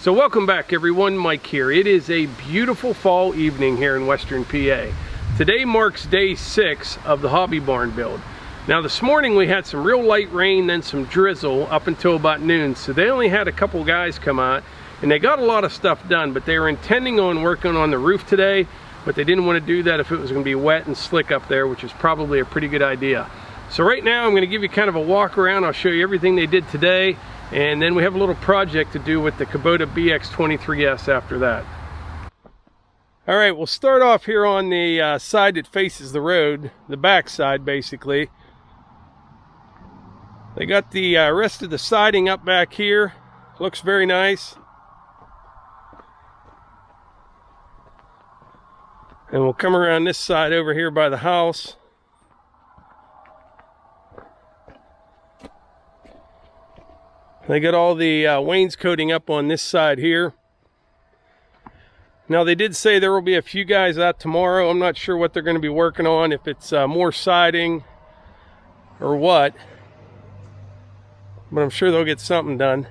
So welcome back everyone, Mike here. It is a beautiful fall evening here in Western PA. Today marks day 6 of the hobby barn build. Now this morning we had some real light rain, then some drizzle up until about noon. So they only had a couple guys come out and they got a lot of stuff done, but they were intending on working on the roof today, but they didn't want to do that if it was going to be wet and slick up there, which is probably a pretty good idea. So right now I'm going to give you kind of a walk around. I'll show you everything they did today. And then we have a little project to do with the Kubota BX 23S after that. All right, we'll start off here on the side that faces the road, the back side basically. They got the rest of the siding up back here. Looks very nice. And we'll come around this side over here by the house. They got all the wainscoting up on this side here. Now they did say there will be a few guys out tomorrow. I'm not sure what they're going to be working on, if it's more siding or what. But I'm sure they'll get something done.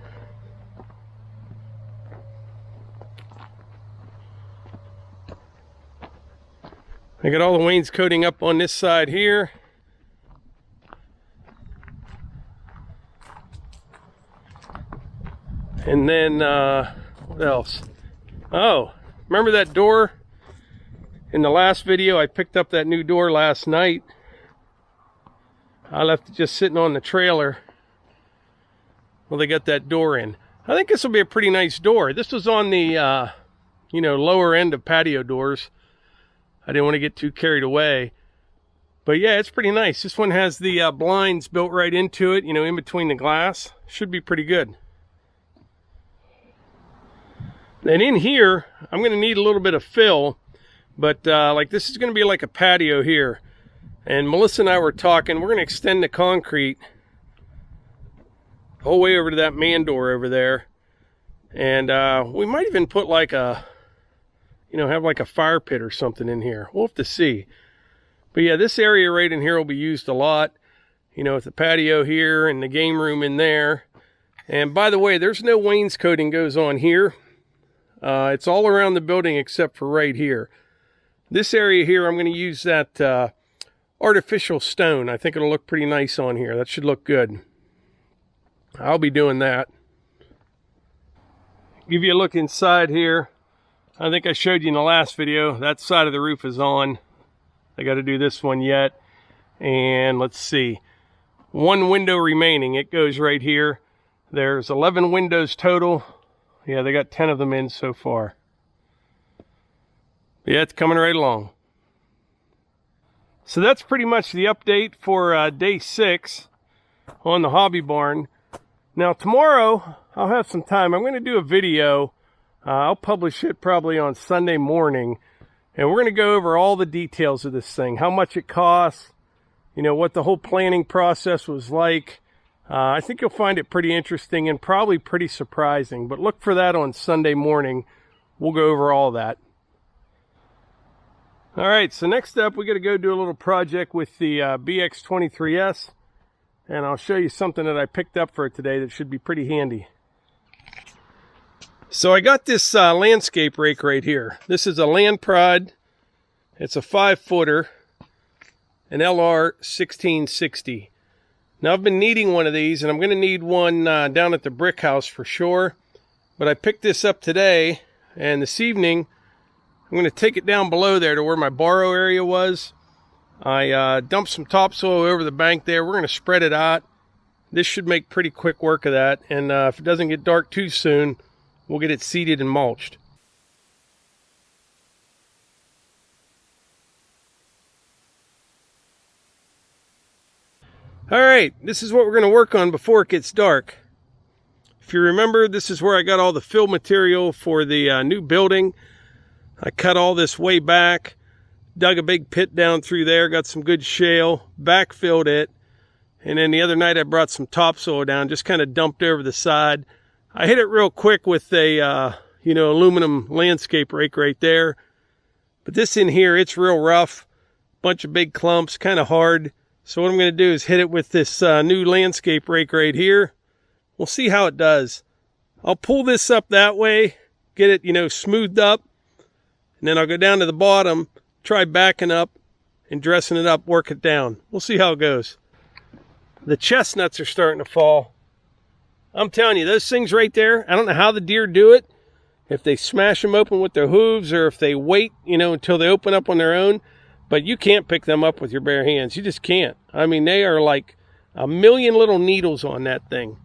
They got all the wainscoting up on this side here. And then, what else? Oh, remember that door? In the last video, I picked up that new door last night. I left it just sitting on the trailer. Well, they got that door in. I think this will be a pretty nice door. This was on the, lower end of patio doors. I didn't want to get too carried away. But yeah, it's pretty nice. This one has the blinds built right into it, in between the glass. Should be pretty good. And in here, I'm going to need a little bit of fill, but like this is going to be like a patio here. And Melissa and I were talking, we're going to extend the concrete the whole way over to that man door over there. And we might even put like a, have like a fire pit or something in here. We'll have to see. But yeah, this area right in here will be used a lot, with the patio here and the game room in there. And by the way, there's no wainscoting goes on here. It's all around the building except for right here. This area here, I'm going to use that artificial stone. I think it'll look pretty nice on here. That should look good. I'll be doing that. Give you a look inside here. I think I showed you in the last video. That side of the roof is on. I got to do this one yet. And let's see. One window remaining. It goes right here. There's 11 windows total. Yeah, they got 10 of them in so far. But yeah, it's coming right along. So that's pretty much the update for day 6 on the hobby barn. Now tomorrow, I'll have some time. I'm going to do a video. I'll publish it probably on Sunday morning. And we're going to go over all the details of this thing. How much it costs. What the whole planning process was like. I think you'll find it pretty interesting and probably pretty surprising, but look for that on Sunday morning. We'll go over all that. All right, so next up, we got to go do a little project with the BX 23S, and I'll show you something that I picked up for it today that should be pretty handy. So I got this landscape rake right here. This is a Landpride. It's a 5-footer, an LR 1660. Now, I've been needing one of these, and I'm going to need one down at the brick house for sure. But I picked this up today, and this evening, I'm going to take it down below there to where my borrow area was. I dumped some topsoil over the bank there. We're going to spread it out. This should make pretty quick work of that. And if it doesn't get dark too soon, we'll get it seeded and mulched. All right, this is what we're going to work on before it gets dark. If you remember, this is where I got all the fill material for the new building. I cut all this way back, dug a big pit down through there, got some good shale, backfilled it, and then the other night I brought some topsoil down, just kind of dumped over the side. I hit it real quick with a, aluminum landscape rake right there. But this in here, it's real rough, bunch of big clumps, kind of hard. So what I'm going to do is hit it with this new landscape rake right here. We'll see how it does. I'll pull this up that way, get it, you know, smoothed up, and then I'll go down to the bottom, try backing up and dressing it up, work it down. We'll see how it goes. The chestnuts are starting to fall. I'm telling you, those things right there, I don't know how the deer do it, if they smash them open with their hooves or if they wait, you know, until they open up on their own, but you can't pick them up with your bare hands. You just can't. I mean, they are like a million little needles on that thing.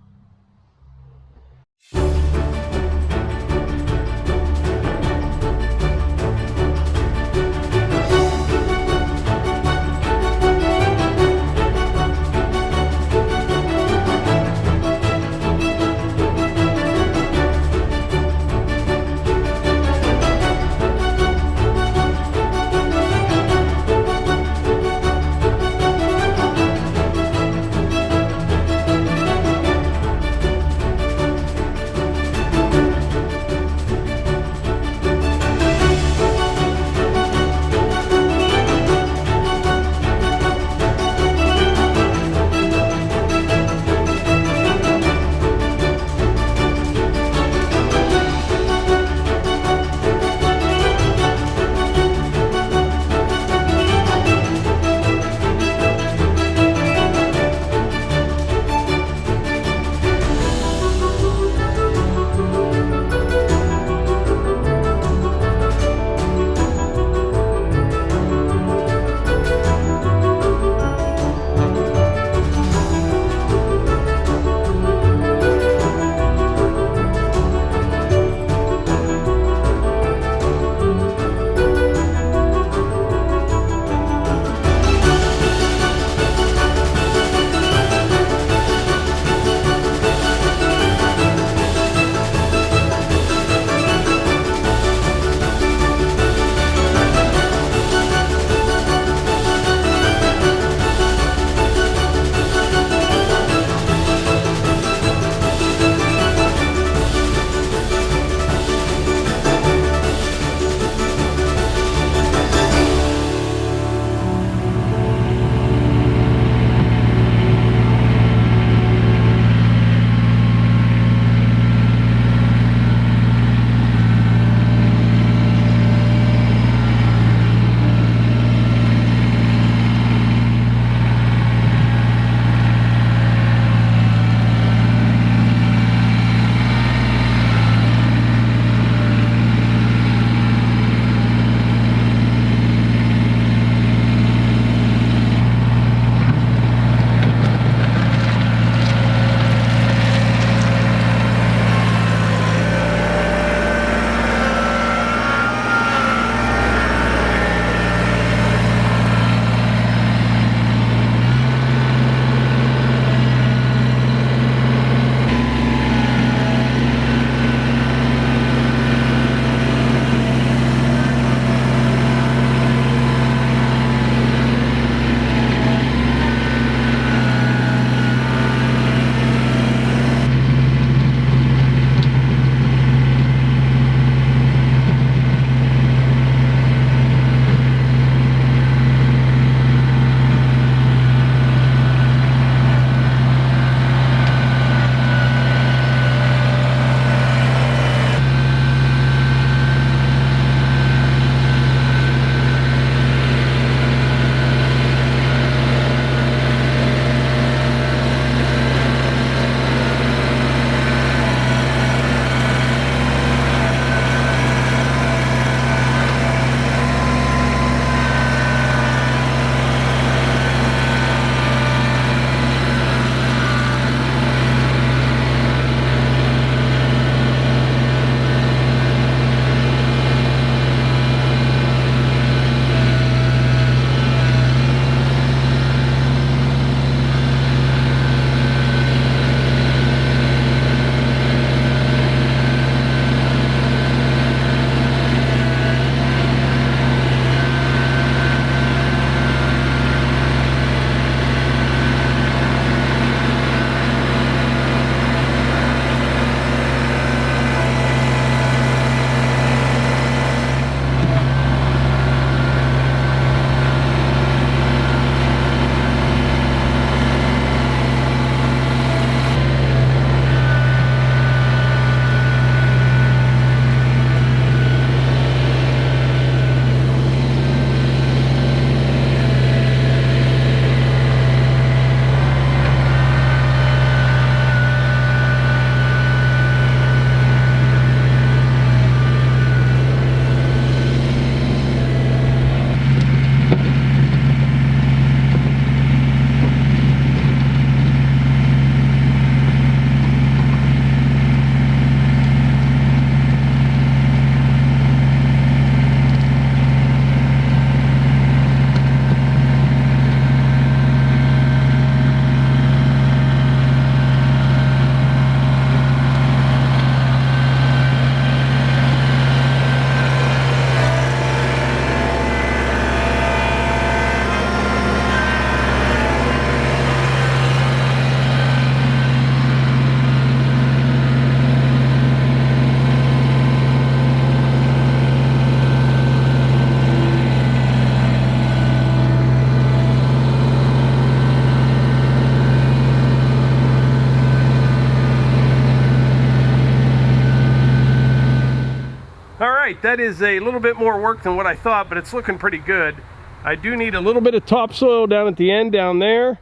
right, that is a little bit more work than what I thought, but it's looking pretty good. I do need a little bit of topsoil down at the end down there.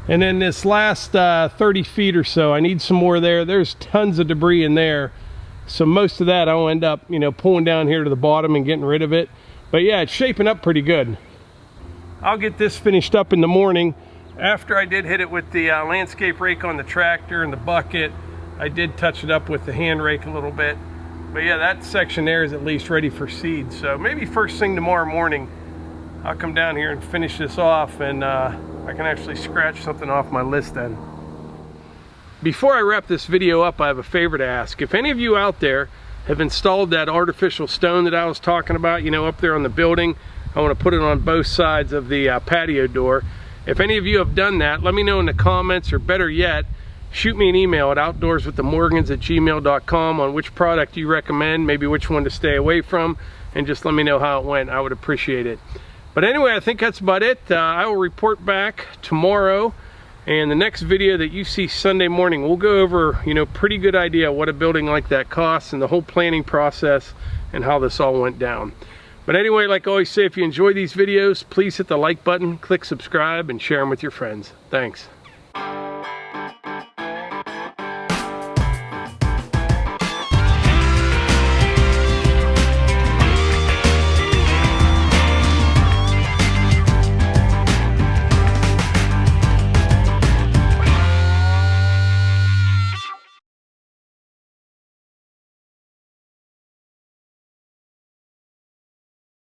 And then this last 30 feet or so, I need some more there. There's tons of debris in there. So most of that I'll end up, you know, pulling down here to the bottom and getting rid of it. But yeah, it's shaping up pretty good. I'll get this finished up in the morning. After I did hit it with the landscape rake on the tractor and the bucket, I did touch it up with the hand rake a little bit. But yeah, that section there is at least ready for seed. So maybe first thing tomorrow morning, I'll come down here and finish this off, and I can actually scratch something off my list then. Before I wrap this video up, I have a favor to ask. If any of you out there have installed that artificial stone that I was talking about, you know, up there on the building, I want to put it on both sides of the patio door. If any of you have done that, let me know in the comments, or better yet, shoot me an email at outdoorswiththemorgans@gmail.com on which product you recommend, maybe which one to stay away from, and just let me know how it went. I would appreciate it. But anyway, I think that's about it. I will report back tomorrow, and the next video that you see Sunday morning, we'll go over, you know, pretty good idea what a building like that costs and the whole planning process and how this all went down. But anyway, like I always say, if you enjoy these videos, please hit the like button, click subscribe, and share them with your friends. Thanks.